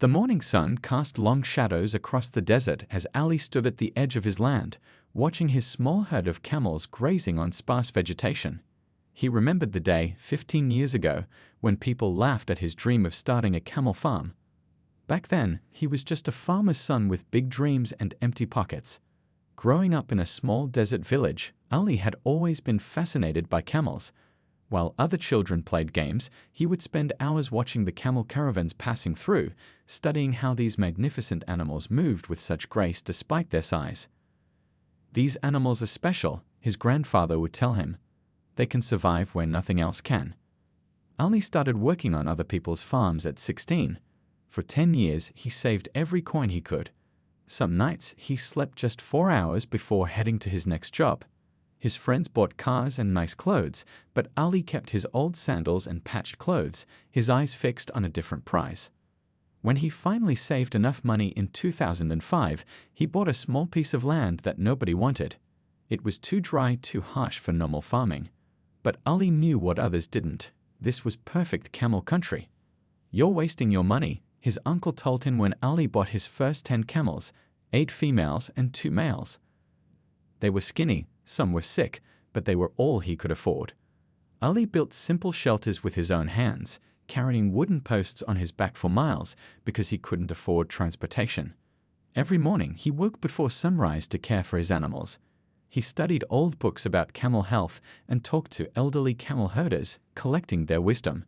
The morning sun cast long shadows across the desert as Ali stood at the edge of his land, watching his small herd of camels grazing on sparse vegetation. He remembered the day 15 years ago when people laughed at his dream of starting a camel farm. Back then, he was just a farmer's son with big dreams and empty pockets. Growing up in a small desert village, Ali had always been fascinated by camels. While other children played games, he would spend hours watching the camel caravans passing through, studying how these magnificent animals moved with such grace despite their size. "These animals are special," his grandfather would tell him. "They can survive where nothing else can." Ali started working on other people's farms at 16. For 10 years, he saved every coin he could. Some nights, he slept just 4 hours before heading to his next job. His friends bought cars and nice clothes, but Ali kept his old sandals and patched clothes, his eyes fixed on a different prize. When he finally saved enough money in 2005, he bought a small piece of land that nobody wanted. It was too dry, too harsh for normal farming. But Ali knew what others didn't. This was perfect camel country. "You're wasting your money," his uncle told him when Ali bought his first 10 camels, 8 females and 2 males. They were skinny, some were sick, but they were all he could afford. Ali built simple shelters with his own hands, carrying wooden posts on his back for miles because he couldn't afford transportation. Every morning, he woke before sunrise to care for his animals. He studied old books about camel health and talked to elderly camel herders, collecting their wisdom.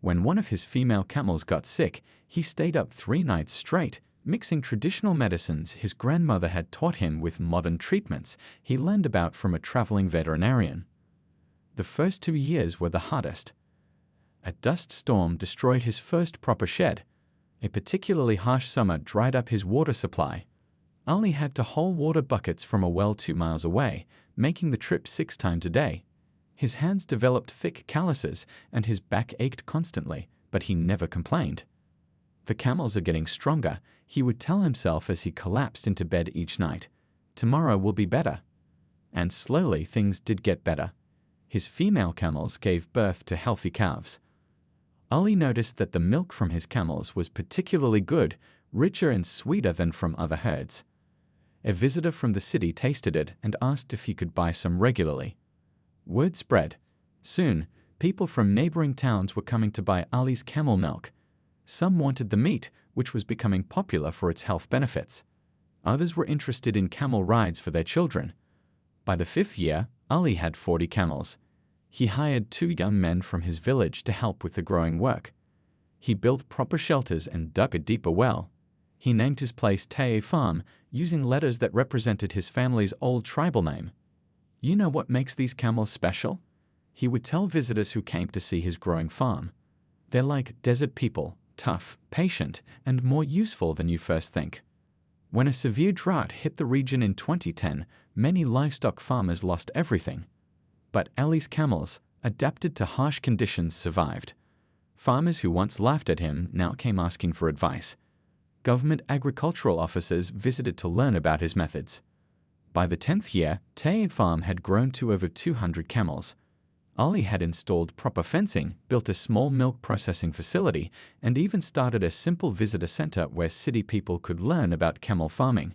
When one of his female camels got sick, he stayed up 3 nights straight, mixing traditional medicines his grandmother had taught him with modern treatments he learned about from a traveling veterinarian. The first 2 years were the hardest. A dust storm destroyed his first proper shed. A particularly harsh summer dried up his water supply. Ali had to haul water buckets from a well 2 miles away, making the trip 6 times a day. His hands developed thick calluses and his back ached constantly, but he never complained. "The camels are getting stronger," he would tell himself as he collapsed into bed each night. "Tomorrow will be better." And slowly things did get better. His female camels gave birth to healthy calves. Ali noticed that the milk from his camels was particularly good, richer and sweeter than from other herds. A visitor from the city tasted it and asked if he could buy some regularly. Word spread. Soon, people from neighboring towns were coming to buy Ali's camel milk. Some wanted the meat, which was becoming popular for its health benefits. Others were interested in camel rides for their children. By the 5th year, Ali had 40 camels. He hired 2 young men from his village to help with the growing work. He built proper shelters and dug a deeper well. He named his place TAO Farm, using letters that represented his family's old tribal name. "You know what makes these camels special?" he would tell visitors who came to see his growing farm. "They're like desert people, tough, patient, and more useful than you first think." When a severe drought hit the region in 2010, many livestock farmers lost everything. But Ali's camels, adapted to harsh conditions, survived. Farmers who once laughed at him now came asking for advice. Government agricultural officers visited to learn about his methods. By the 10th year, TAO Farm had grown to over 200 camels. Ali had installed proper fencing, built a small milk processing facility, and even started a simple visitor center where city people could learn about camel farming.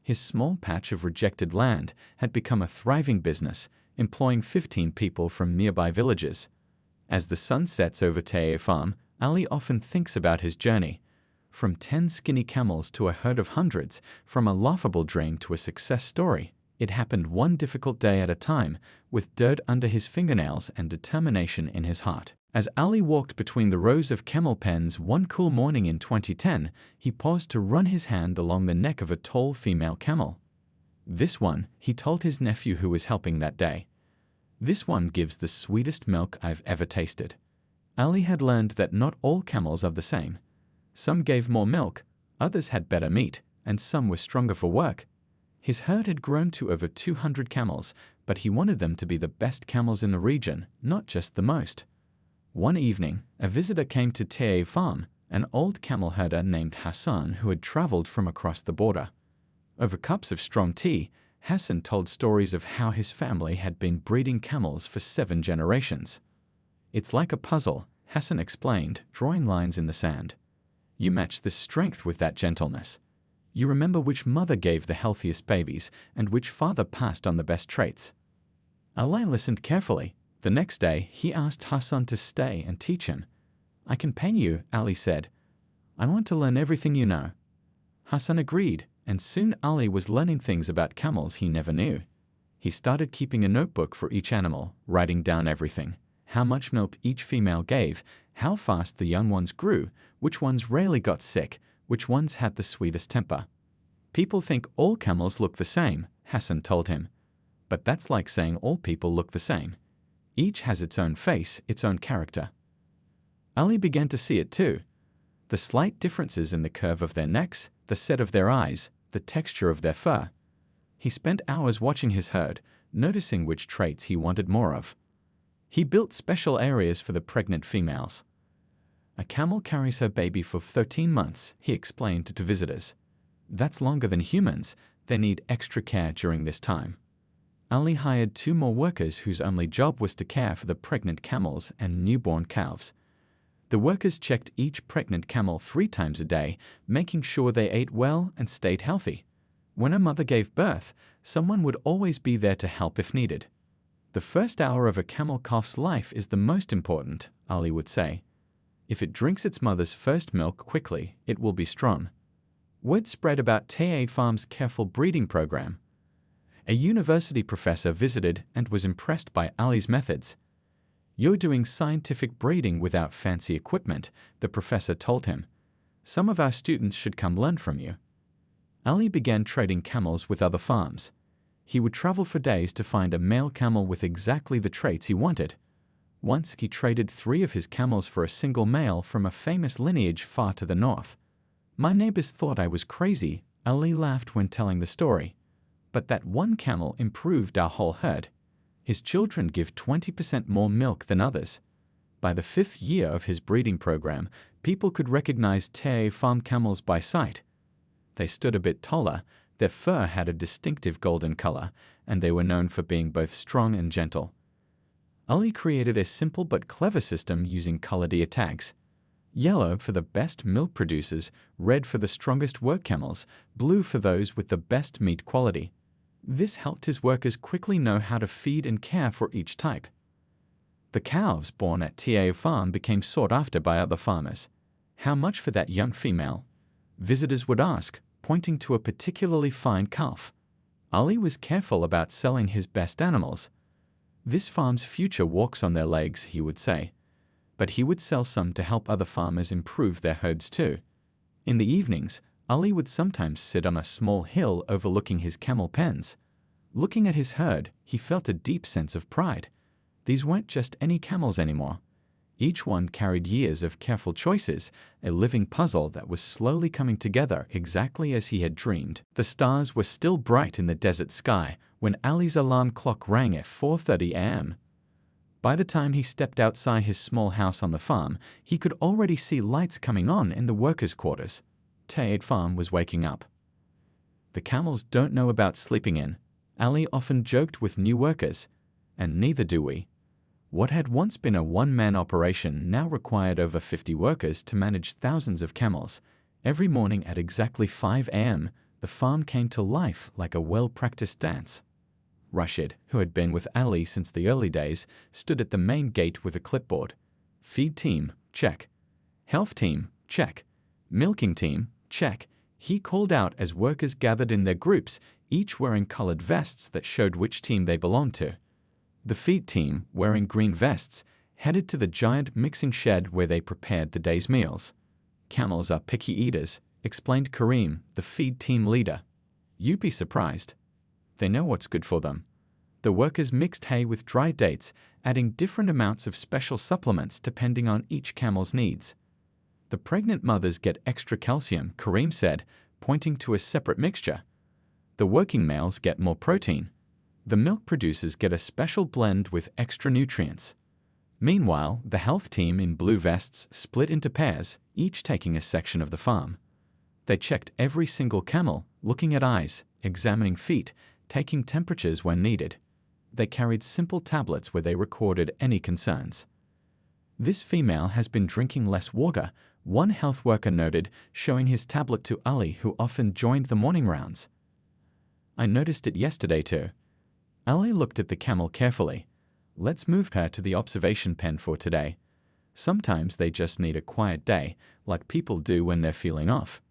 His small patch of rejected land had become a thriving business, employing 15 people from nearby villages. As the sun sets over TAO Farm, Ali often thinks about his journey. From 10 skinny camels to a herd of hundreds, from a laughable dream to a success story. It happened one difficult day at a time, with dirt under his fingernails and determination in his heart. As Ali walked between the rows of camel pens one cool morning in 2010, he paused to run his hand along the neck of a tall female camel. "This one," he told his nephew who was helping that day. "This one gives the sweetest milk I've ever tasted." Ali had learned that not all camels are the same. Some gave more milk, others had better meat, and some were stronger for work. His herd had grown to over 200 camels, but he wanted them to be the best camels in the region, not just the most. One evening, a visitor came to TAO Farm, an old camel herder named Hassan who had traveled from across the border. Over cups of strong tea, Hassan told stories of how his family had been breeding camels for 7 generations. "It's like a puzzle," Hassan explained, drawing lines in the sand. You match the strength with that gentleness. You remember which mother gave the healthiest babies and which father passed on the best traits. Ali listened carefully. The next day, he asked Hassan to stay and teach him. "I can pay you," Ali said. "I want to learn everything you know." Hassan agreed, and soon Ali was learning things about camels he never knew. He started keeping a notebook for each animal, writing down everything: how much milk each female gave, how fast the young ones grew, which ones rarely got sick, which ones had the sweetest temper. "People think all camels look the same," Hassan told him. "But that's like saying all people look the same. Each has its own face, its own character." Ali began to see it too. The slight differences in the curve of their necks, the set of their eyes, the texture of their fur. He spent hours watching his herd, noticing which traits he wanted more of. He built special areas for the pregnant females. "A camel carries her baby for 13 months, he explained to visitors. "That's longer than humans. They need extra care during this time." Ali hired 2 more workers whose only job was to care for the pregnant camels and newborn calves. The workers checked each pregnant camel 3 times a day, making sure they ate well and stayed healthy. When a mother gave birth, someone would always be there to help if needed. "The first hour of a camel calf's life is the most important," Ali would say. "If it drinks its mother's first milk quickly, it will be strong." Word spread about TAO Farm's careful breeding program. A university professor visited and was impressed by Ali's methods. "You're doing scientific breeding without fancy equipment," the professor told him. "Some of our students should come learn from you." Ali began trading camels with other farms. He would travel for days to find a male camel with exactly the traits he wanted. Once he traded 3 of his camels for a single male from a famous lineage far to the north. "My neighbors thought I was crazy," Ali laughed when telling the story. "But that one camel improved our whole herd. His children give 20% more milk than others." By the 5th year of his breeding program, people could recognize TAO farm camels by sight. They stood a bit taller, their fur had a distinctive golden color, and they were known for being both strong and gentle. Ali created a simple but clever system using color tags. Yellow for the best milk producers, red for the strongest work camels, blue for those with the best meat quality. This helped his workers quickly know how to feed and care for each type. The calves born at TAO Farm became sought after by other farmers. "How much for that young female?" visitors would ask, pointing to a particularly fine calf. Ali was careful about selling his best animals. "This farm's future walks on their legs," he would say. But he would sell some to help other farmers improve their herds too. In the evenings, Ali would sometimes sit on a small hill overlooking his camel pens. Looking at his herd, he felt a deep sense of pride. These weren't just any camels anymore. Each one carried years of careful choices, a living puzzle that was slowly coming together exactly as he had dreamed. The stars were still bright in the desert sky when Ali's alarm clock rang at 4:30 a.m. By the time he stepped outside his small house on the farm, he could already see lights coming on in the workers' quarters. TAO Farm was waking up. "The camels don't know about sleeping in," Ali often joked with new workers. "And neither do we." What had once been a one-man operation now required over 50 workers to manage thousands of camels. Every morning at exactly 5 a.m., the farm came to life like a well-practiced dance. Rashid, who had been with Ali since the early days, stood at the main gate with a clipboard. "Feed team, check. Health team, check. Milking team, check." He called out as workers gathered in their groups, each wearing colored vests that showed which team they belonged to. The feed team, wearing green vests, headed to the giant mixing shed where they prepared the day's meals. "Camels are picky eaters," explained Kareem, the feed team leader. "You'd be surprised. They know what's good for them." The workers mixed hay with dry dates, adding different amounts of special supplements depending on each camel's needs. "The pregnant mothers get extra calcium," Kareem said, pointing to a separate mixture. "The working males get more protein. The milk producers get a special blend with extra nutrients." Meanwhile, the health team in blue vests split into pairs, each taking a section of the farm. They checked every single camel, looking at eyes, examining feet, taking temperatures when needed. They carried simple tablets where they recorded any concerns. "This female has been drinking less water. one health worker noted, showing his tablet to Ali, who often joined the morning rounds. "I noticed it yesterday too." Ali looked at the camel carefully. "Let's move her to the observation pen for today. Sometimes they just need a quiet day, like people do when they're feeling off."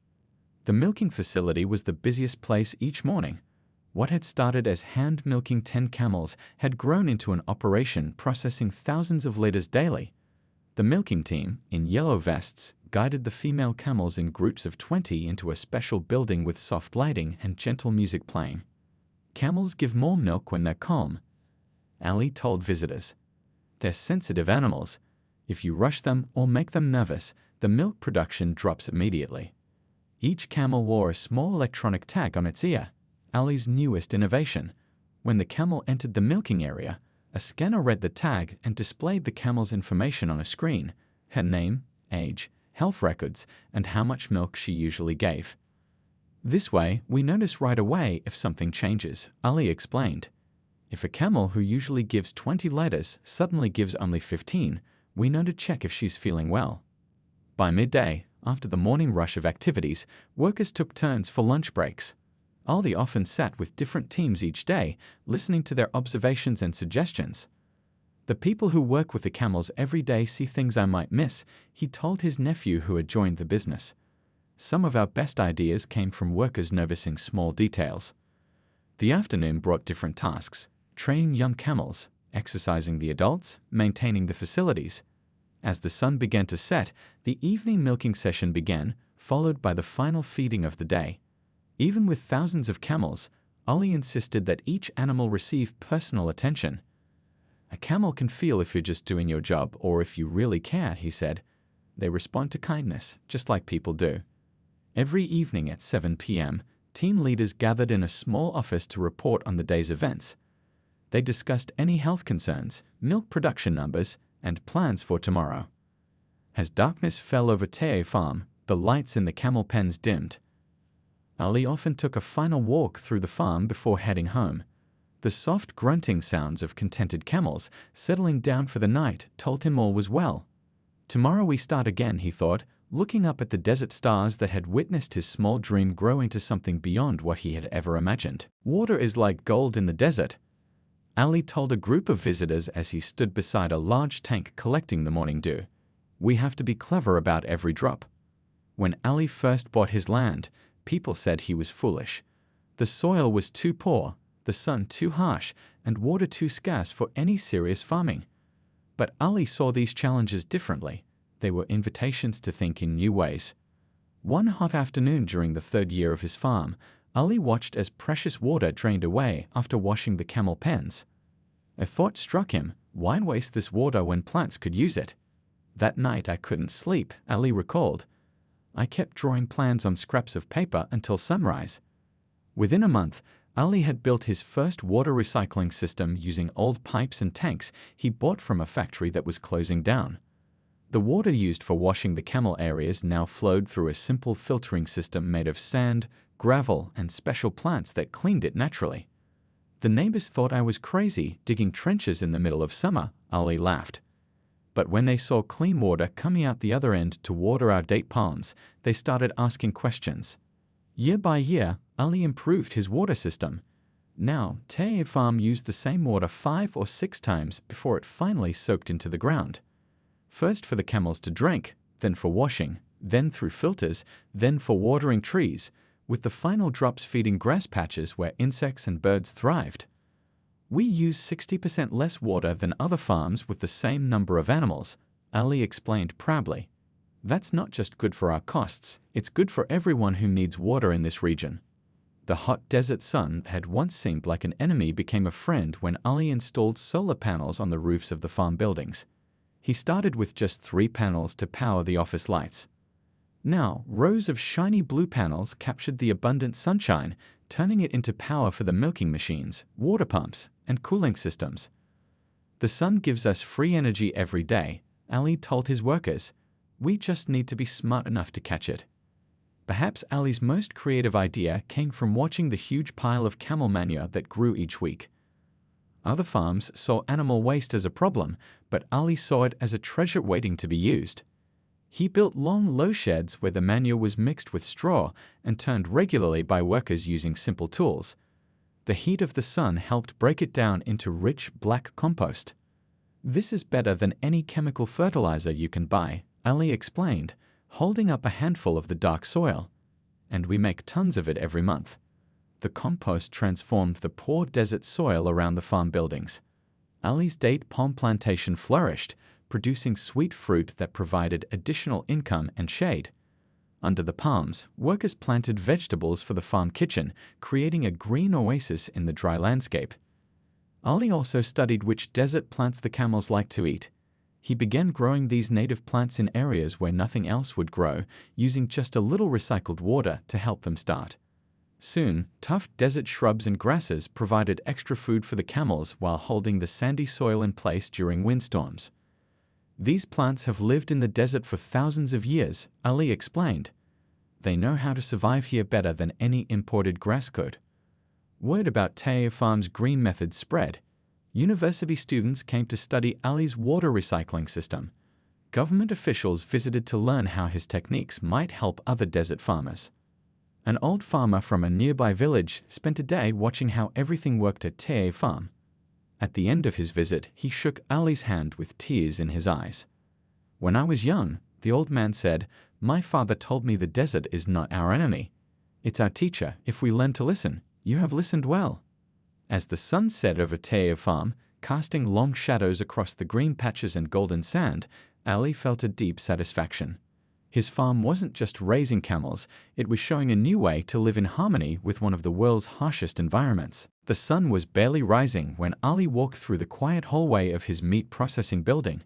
The milking facility was the busiest place each morning. What had started as hand milking 10 camels had grown into an operation processing thousands of liters daily. The milking team, in yellow vests, guided the female camels in groups of 20 into a special building with soft lighting and gentle music playing. "Camels give more milk when they're calm," Ali told visitors. "They're sensitive animals. If you rush them or make them nervous, the milk production drops immediately." Each camel wore a small electronic tag on its ear, Ali's newest innovation. When the camel entered the milking area, a scanner read the tag and displayed the camel's information on a screen: her name, age, health records, and how much milk she usually gave. "This way, we notice right away if something changes," Ali explained. "If a camel who usually gives 20 liters suddenly gives only 15, we know to check if she's feeling well." By midday, after the morning rush of activities, workers took turns for lunch breaks. Ali often sat with different teams each day, listening to their observations and suggestions. "The people who work with the camels every day see things I might miss," he told his nephew who had joined the business. "Some of our best ideas came from workers noticing small details." The afternoon brought different tasks: training young camels, exercising the adults, maintaining the facilities. As the sun began to set, the evening milking session began, followed by the final feeding of the day. Even with thousands of camels, Ali insisted that each animal receive personal attention. "A camel can feel if you're just doing your job or if you really care," he said. "They respond to kindness, just like people do." Every evening at 7 p.m., team leaders gathered in a small office to report on the day's events. They discussed any health concerns, milk production numbers, and plans for tomorrow. As darkness fell over TAO farm, the lights in the camel pens dimmed. Ali often took a final walk through the farm before heading home. The soft grunting sounds of contented camels settling down for the night told him all was well. Tomorrow we start again, he thought, looking up at the desert stars that had witnessed his small dream grow into something beyond what he had ever imagined. "Water is like gold in the desert," Ali told a group of visitors as he stood beside a large tank collecting the morning dew. "We have to be clever about every drop." When Ali first bought his land, people said he was foolish. The soil was too poor, the sun too harsh, and water too scarce for any serious farming. But Ali saw these challenges differently. They were invitations to think in new ways. One hot afternoon during the 3rd year of his farm, Ali watched as precious water drained away after washing the camel pens. A thought struck him: why waste this water when plants could use it? "That night I couldn't sleep," Ali recalled. "I kept drawing plans on scraps of paper until sunrise." Within a month, Ali had built his first water recycling system using old pipes and tanks he bought from a factory that was closing down. The water used for washing the camel areas now flowed through a simple filtering system made of sand, gravel, and special plants that cleaned it naturally. "The neighbors thought I was crazy digging trenches in the middle of summer," Ali laughed. "But when they saw clean water coming out the other end to water our date palms, they started asking questions." Year by year, Ali improved his water system. Now, TAO farm used the same water 5 or 6 times before it finally soaked into the ground. First for the camels to drink, then for washing, then through filters, then for watering trees, with the final drops feeding grass patches where insects and birds thrived. "We use 60% less water than other farms with the same number of animals," Ali explained proudly. "That's not just good for our costs, it's good for everyone who needs water in this region." The hot desert sun that had once seemed like an enemy became a friend when Ali installed solar panels on the roofs of the farm buildings. He started with just 3 panels to power the office lights. Now, rows of shiny blue panels captured the abundant sunshine, turning it into power for the milking machines, water pumps, and cooling systems. "The sun gives us free energy every day," Ali told his workers. "We just need to be smart enough to catch it." Perhaps Ali's most creative idea came from watching the huge pile of camel manure that grew each week. Other farms saw animal waste as a problem, but Ali saw it as a treasure waiting to be used. He built long, low sheds where the manure was mixed with straw and turned regularly by workers using simple tools. The heat of the sun helped break it down into rich, black compost. "This is better than any chemical fertilizer you can buy," Ali explained, holding up a handful of the dark soil. "And we make tons of it every month." The compost transformed the poor desert soil around the farm buildings. Ali's date palm plantation flourished, producing sweet fruit that provided additional income and shade. Under the palms, workers planted vegetables for the farm kitchen, creating a green oasis in the dry landscape. Ali also studied which desert plants the camels like to eat. He began growing these native plants in areas where nothing else would grow, using just a little recycled water to help them start. Soon, tough desert shrubs and grasses provided extra food for the camels while holding the sandy soil in place during windstorms. "These plants have lived in the desert for thousands of years," Ali explained. "They know how to survive here better than any imported grass could." Word about TAO Farm's green method spread. University students came to study Ali's water recycling system. Government officials visited to learn how his techniques might help other desert farmers. An old farmer from a nearby village spent a day watching how everything worked at TAO Farm. At the end of his visit, he shook Ali's hand with tears in his eyes. "When I was young," the old man said, "my father told me the desert is not our enemy. It's our teacher if we learn to listen. You have listened well." As the sun set over TAO Farm, casting long shadows across the green patches and golden sand, Ali felt a deep satisfaction. His farm wasn't just raising camels, it was showing a new way to live in harmony with one of the world's harshest environments. The sun was barely rising when Ali walked through the quiet hallway of his meat processing building.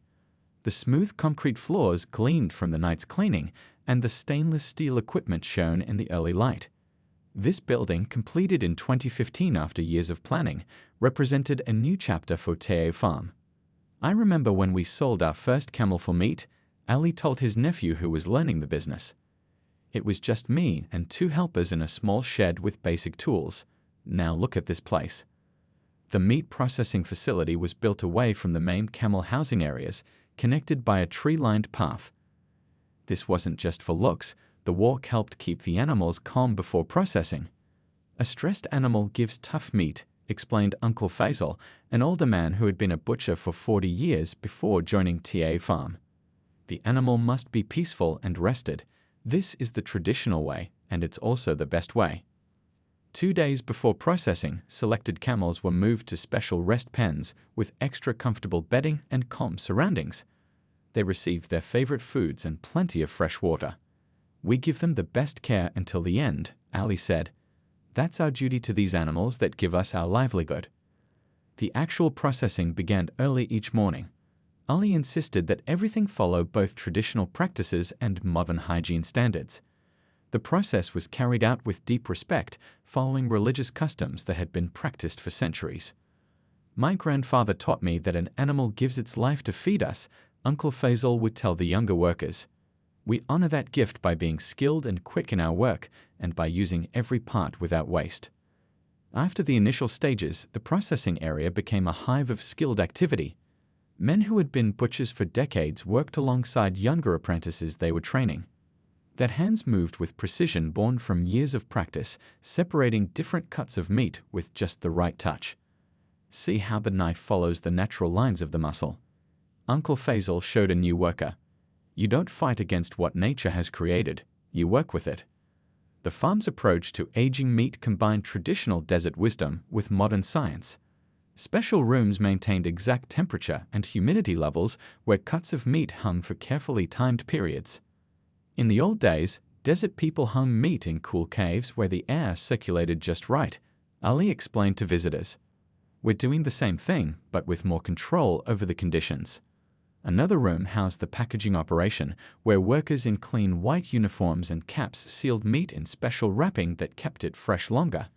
The smooth concrete floors gleamed from the night's cleaning, and the stainless steel equipment shone in the early light. This building, completed in 2015 after years of planning, represented a new chapter for TAO Farm. "I remember when we sold our first camel for meat," Ali told his nephew who was learning the business. "It was just me and 2 helpers in a small shed with basic tools. Now look at this place." The meat processing facility was built away from the main camel housing areas, connected by a tree-lined path. This wasn't just for looks. The walk helped keep the animals calm before processing. "A stressed animal gives tough meat," explained Uncle Faisal, an older man who had been a butcher for 40 years before joining TAO Farm. "The animal must be peaceful and rested. This is the traditional way, and it's also the best way." 2 days before processing, selected camels were moved to special rest pens with extra comfortable bedding and calm surroundings. They received their favorite foods and plenty of fresh water. "We give them the best care until the end," Ali said. "That's our duty to these animals that give us our livelihood." The actual processing began early each morning. Ali insisted that everything follow both traditional practices and modern hygiene standards. The process was carried out with deep respect, following religious customs that had been practiced for centuries. "My grandfather taught me that an animal gives its life to feed us," Uncle Faisal would tell the younger workers. "We honor that gift by being skilled and quick in our work, and by using every part without waste." After the initial stages, the processing area became a hive of skilled activity. Men who had been butchers for decades worked alongside younger apprentices they were training. Their hands moved with precision born from years of practice, separating different cuts of meat with just the right touch. "See how the knife follows the natural lines of the muscle." Uncle Faisal showed a new worker. "You don't fight against what nature has created, you work with it." The farm's approach to aging meat combined traditional desert wisdom with modern science. Special rooms maintained exact temperature and humidity levels where cuts of meat hung for carefully timed periods. In the old days, desert people hung meat in cool caves where the air circulated just right, Ali explained to visitors. "We're doing the same thing, but with more control over the conditions." Another room housed the packaging operation, where workers in clean white uniforms and caps sealed meat in special wrapping that kept it fresh longer.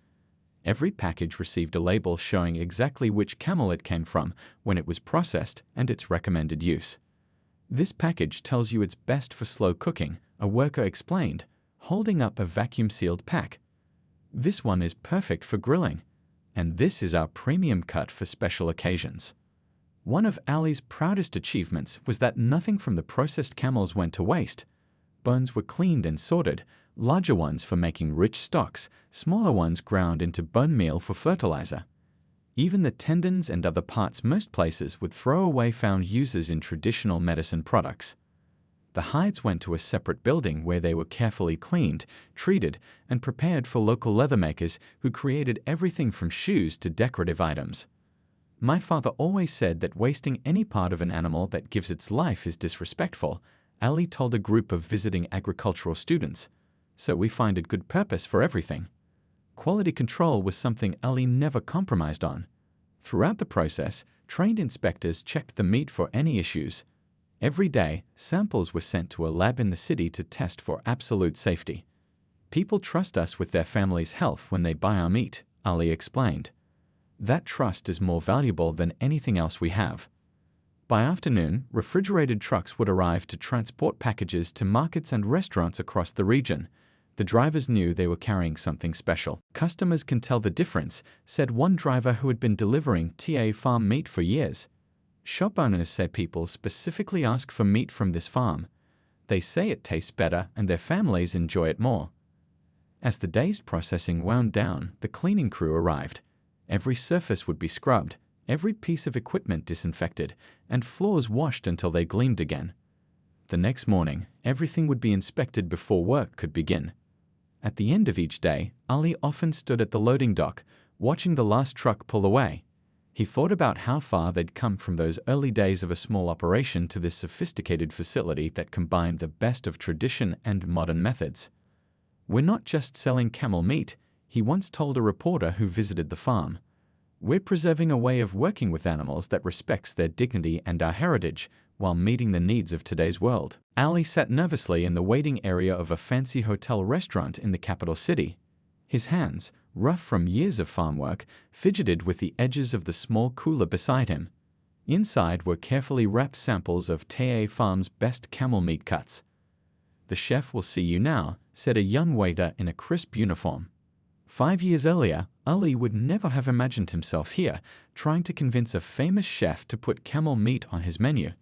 Every package received a label showing exactly which camel it came from, when it was processed, and its recommended use. "This package tells you it's best for slow cooking," a worker explained, holding up a vacuum-sealed pack. "This one is perfect for grilling, and this is our premium cut for special occasions." One of Ali's proudest achievements was that nothing from the processed camels went to waste. Bones were cleaned and sorted, larger ones for making rich stocks, smaller ones ground into bone meal for fertilizer. Even the tendons and other parts most places would throw away found uses in traditional medicine products. The hides went to a separate building where they were carefully cleaned, treated, and prepared for local leather makers who created everything from shoes to decorative items. My father always said that wasting any part of an animal that gives its life is disrespectful, Ali told a group of visiting agricultural students. So we find a good purpose for everything. Quality control was something Ali never compromised on. Throughout the process, trained inspectors checked the meat for any issues. Every day, samples were sent to a lab in the city to test for absolute safety. People trust us with their family's health when they buy our meat, Ali explained. That trust is more valuable than anything else we have. By afternoon, refrigerated trucks would arrive to transport packages to markets and restaurants across the region. The drivers knew they were carrying something special. Customers can tell the difference, said one driver who had been delivering TAO farm meat for years. Shop owners say people specifically ask for meat from this farm. They say it tastes better and their families enjoy it more. As the day's processing wound down, the cleaning crew arrived. Every surface would be scrubbed, every piece of equipment disinfected, and floors washed until they gleamed again. The next morning, everything would be inspected before work could begin. At the end of each day, Ali often stood at the loading dock, watching the last truck pull away. He thought about how far they'd come from those early days of a small operation to this sophisticated facility that combined the best of tradition and modern methods. "We're not just selling camel meat," he once told a reporter who visited the farm. "We're preserving a way of working with animals that respects their dignity and our heritage, while meeting the needs of today's world." Ali sat nervously in the waiting area of a fancy hotel restaurant in the capital city. His hands, rough from years of farm work, fidgeted with the edges of the small cooler beside him. Inside were carefully wrapped samples of TAO Farm's best camel meat cuts. "The chef will see you now," said a young waiter in a crisp uniform. 5 years earlier, Ali would never have imagined himself here, trying to convince a famous chef to put camel meat on his menu.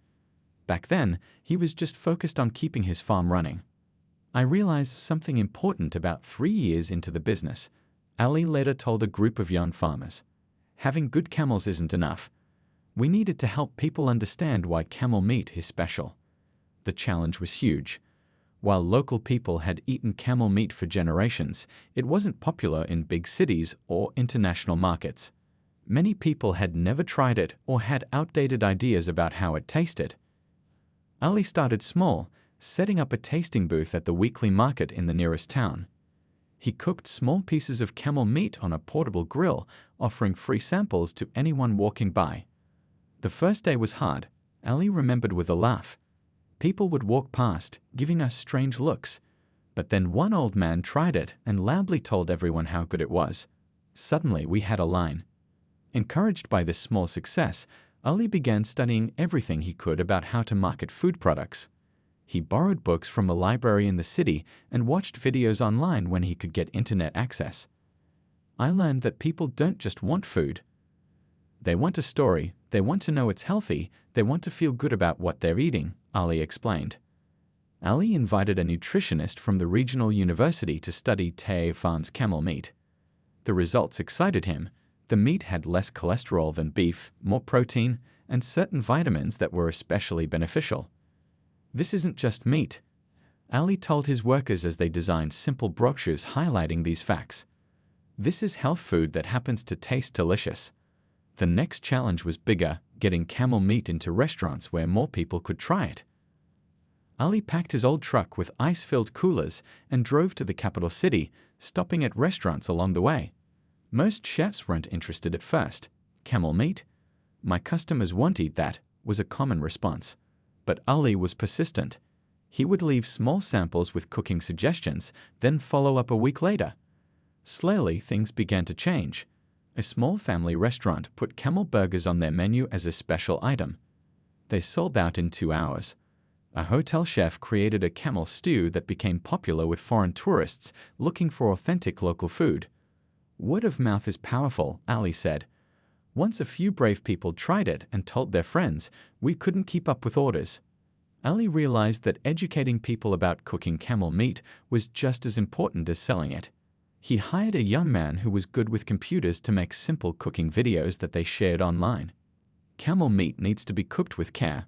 Back then, he was just focused on keeping his farm running. "I realized something important about 3 years into the business," Ali later told a group of young farmers. "Having good camels isn't enough. We needed to help people understand why camel meat is special." The challenge was huge. While local people had eaten camel meat for generations, it wasn't popular in big cities or international markets. Many people had never tried it or had outdated ideas about how it tasted. Ali started small, setting up a tasting booth at the weekly market in the nearest town. He cooked small pieces of camel meat on a portable grill, offering free samples to anyone walking by. The first day was hard, Ali remembered with a laugh. People would walk past, giving us strange looks. But then one old man tried it and loudly told everyone how good it was. Suddenly we had a line. Encouraged by this small success, Ali began studying everything he could about how to market food products. He borrowed books from the library in the city and watched videos online when he could get internet access. "I learned that people don't just want food. They want a story, they want to know it's healthy, they want to feel good about what they're eating," Ali explained. Ali invited a nutritionist from the regional university to study TAO Farm's camel meat. The results excited him. The meat had less cholesterol than beef, more protein, and certain vitamins that were especially beneficial. "This isn't just meat," Ali told his workers as they designed simple brochures highlighting these facts. "This is health food that happens to taste delicious." The next challenge was bigger, getting camel meat into restaurants where more people could try it. Ali packed his old truck with ice-filled coolers and drove to the capital city, stopping at restaurants along the way. Most chefs weren't interested at first. "Camel meat? My customers won't eat that," was a common response. But Ali was persistent. He would leave small samples with cooking suggestions, then follow up a week later. Slowly, things began to change. A small family restaurant put camel burgers on their menu as a special item. They sold out in 2 hours. A hotel chef created a camel stew that became popular with foreign tourists looking for authentic local food. "Word of mouth is powerful," Ali said. Once a few brave people tried it and told their friends, we couldn't keep up with orders. Ali realized that educating people about cooking camel meat was just as important as selling it. He hired a young man who was good with computers to make simple cooking videos that they shared online. Camel meat needs to be cooked with care.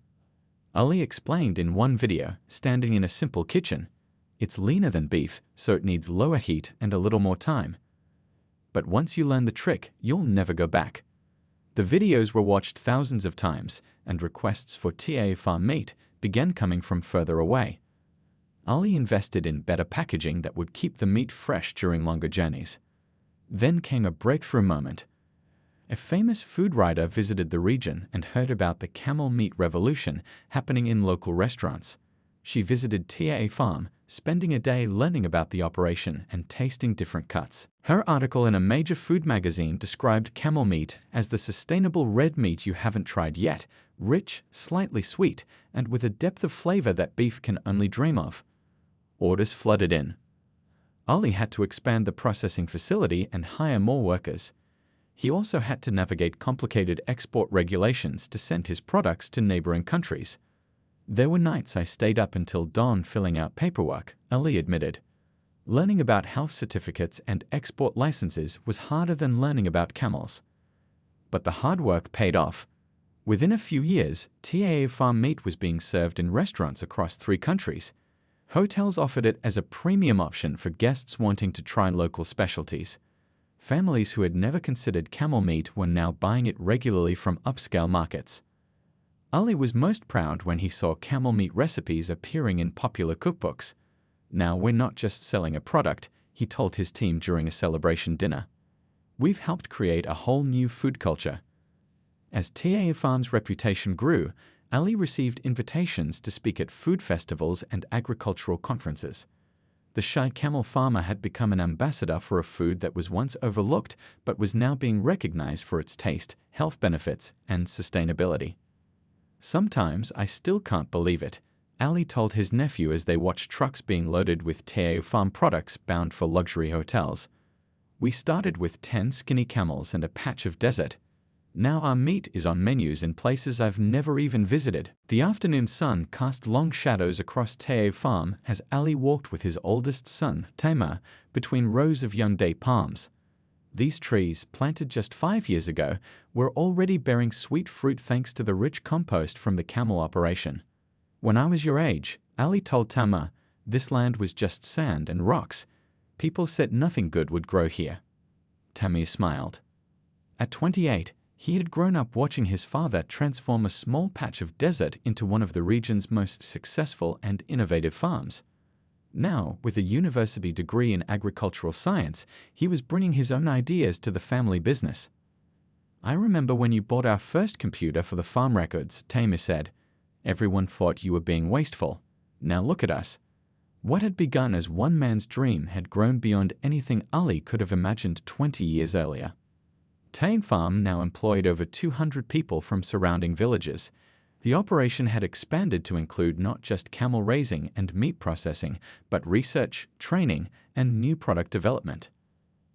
Ali explained in one video, standing in a simple kitchen. It's leaner than beef, so it needs lower heat and a little more time. But once you learn the trick, you'll never go back. The videos were watched thousands of times, and requests for TAO farm meat began coming from further away. Ali invested in better packaging that would keep the meat fresh during longer journeys. Then came a breakthrough moment. A famous food writer visited the region and heard about the camel meat revolution happening in local restaurants. She visited TAO farm, spending a day learning about the operation and tasting different cuts. Her article in a major food magazine described camel meat as the sustainable red meat you haven't tried yet, rich, slightly sweet, and with a depth of flavor that beef can only dream of. Orders flooded in. Ali had to expand the processing facility and hire more workers. He also had to navigate complicated export regulations to send his products to neighboring countries. There were nights I stayed up until dawn filling out paperwork, Ali admitted. Learning about health certificates and export licenses was harder than learning about camels. But the hard work paid off. Within a few years, TAO farm meat was being served in restaurants across 3 countries. Hotels offered it as a premium option for guests wanting to try local specialties. Families who had never considered camel meat were now buying it regularly from upscale markets. Ali was most proud when he saw camel meat recipes appearing in popular cookbooks. Now we're not just selling a product, he told his team during a celebration dinner. We've helped create a whole new food culture. As TAO Farm's reputation grew, Ali received invitations to speak at food festivals and agricultural conferences. The shy camel farmer had become an ambassador for a food that was once overlooked but was now being recognized for its taste, health benefits, and sustainability. Sometimes I still can't believe it, Ali told his nephew as they watched trucks being loaded with TAO farm products bound for luxury hotels. We started with 10 skinny camels and a patch of desert. Now our meat is on menus in places I've never even visited. The afternoon sun cast long shadows across TAO farm as Ali walked with his oldest son, Tamer, between rows of young date palms. These trees, planted just 5 years ago, were already bearing sweet fruit thanks to the rich compost from the camel operation. When I was your age, Ali told Tamer, this land was just sand and rocks. People said nothing good would grow here. Tamer smiled. At 28, he had grown up watching his father transform a small patch of desert into one of the region's most successful and innovative farms. Now, with a university degree in agricultural science, he was bringing his own ideas to the family business. I remember when you bought our first computer for the farm records, Tamer said. Everyone thought you were being wasteful. Now look at us. What had begun as one man's dream had grown beyond anything Ali could have imagined 20 years earlier. TAO Farm now employed over 200 people from surrounding villages. The operation had expanded to include not just camel raising and meat processing, but research, training, and new product development.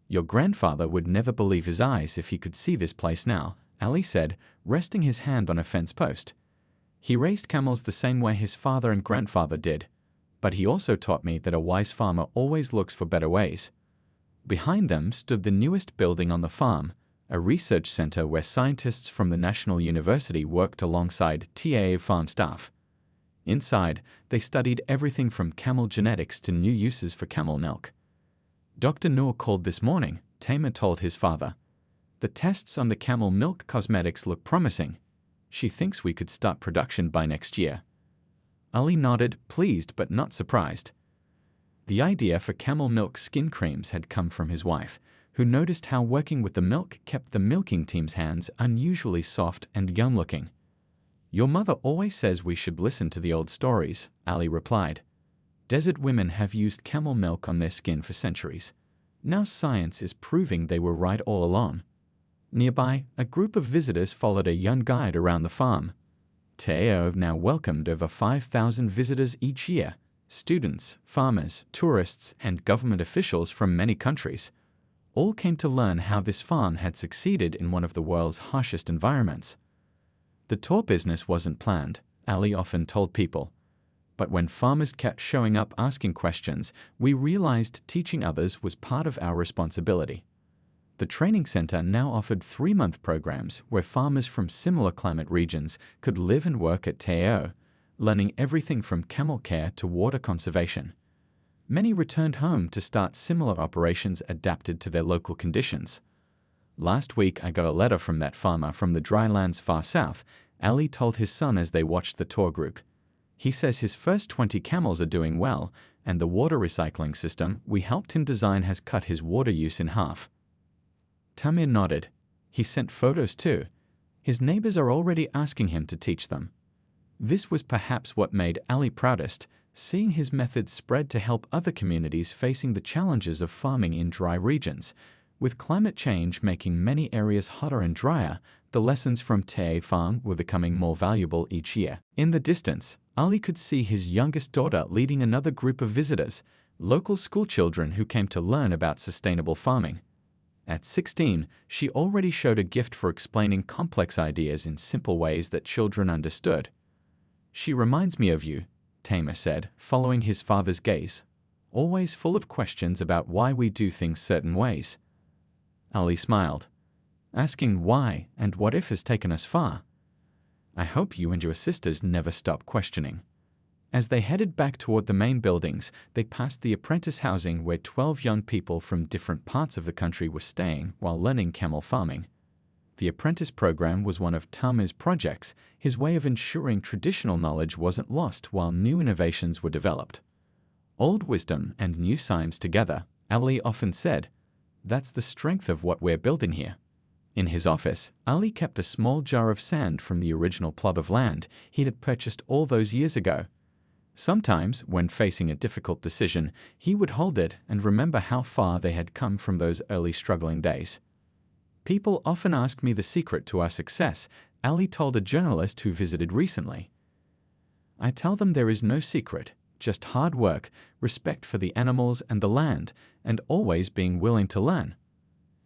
Your grandfather would never believe his eyes if he could see this place now, Ali said, resting his hand on a fence post. He raised camels the same way his father and grandfather did, but he also taught me that a wise farmer always looks for better ways. Behind them stood the newest building on the farm, a research center where scientists from the National University worked alongside TAO farm staff. Inside, they studied everything from camel genetics to new uses for camel milk. Dr. Noor called this morning, Tamer told his father. The tests on the camel milk cosmetics look promising. She thinks we could start production by next year. Ali nodded, pleased but not surprised. The idea for camel milk skin creams had come from his wife, who noticed how working with the milk kept the milking team's hands unusually soft and young-looking. Your mother always says we should listen to the old stories, Ali replied. Desert women have used camel milk on their skin for centuries. Now science is proving they were right all along. Nearby, a group of visitors followed a young guide around the farm. TAO have now welcomed over 5,000 visitors each year, students, farmers, tourists, and government officials from many countries. all came to learn how this farm had succeeded in one of the world's harshest environments. The tour business wasn't planned, Ali often told people. But when farmers kept showing up asking questions, we realized teaching others was part of our responsibility. The training center now offered 3-month programs where farmers from similar climate regions could live and work at TAO, learning everything from camel care to water conservation. Many returned home to start similar operations adapted to their local conditions. Last week I got a letter from that farmer from the drylands far south, Ali told his son as they watched the tour group. He says his first 20 camels are doing well, and the water recycling system we helped him design has cut his water use in half. Tamir nodded. He sent photos too. His neighbors are already asking him to teach them. This was perhaps what made Ali proudest, seeing his methods spread to help other communities facing the challenges of farming in dry regions. With climate change making many areas hotter and drier, the lessons from TAO farm were becoming more valuable each year. In the distance, Ali could see his youngest daughter leading another group of visitors, local schoolchildren who came to learn about sustainable farming. At 16, she already showed a gift for explaining complex ideas in simple ways that children understood. "She reminds me of you," Tamer said, following his father's gaze, "always full of questions about why we do things certain ways." Ali smiled. "Asking why and what if has taken us far. I hope you and your sisters never stop questioning." As they headed back toward the main buildings, they passed the apprentice housing where 12 young people from different parts of the country were staying while learning camel farming. The apprentice program was one of Tamer's projects, his way of ensuring traditional knowledge wasn't lost while new innovations were developed. "Old wisdom and new science together," Ali often said. "That's the strength of what we're building here." In his office, Ali kept a small jar of sand from the original plot of land he had purchased all those years ago. Sometimes, when facing a difficult decision, he would hold it and remember how far they had come from those early struggling days. "People often ask me the secret to our success," Ali told a journalist who visited recently. "I tell them there is no secret, just hard work, respect for the animals and the land, and always being willing to learn."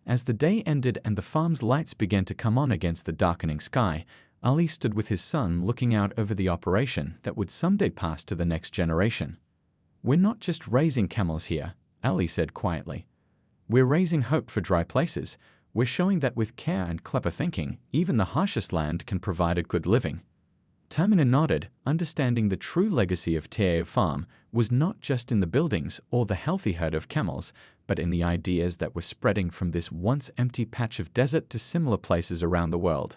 As the day ended and the farm's lights began to come on against the darkening sky, Ali stood with his son looking out over the operation that would someday pass to the next generation. "We're not just raising camels here," Ali said quietly. "We're raising hope for dry places. We're showing that with care and clever thinking, even the harshest land can provide a good living." Tamina nodded, understanding the true legacy of TAO Farm was not just in the buildings or the healthy herd of camels, but in the ideas that were spreading from this once empty patch of desert to similar places around the world.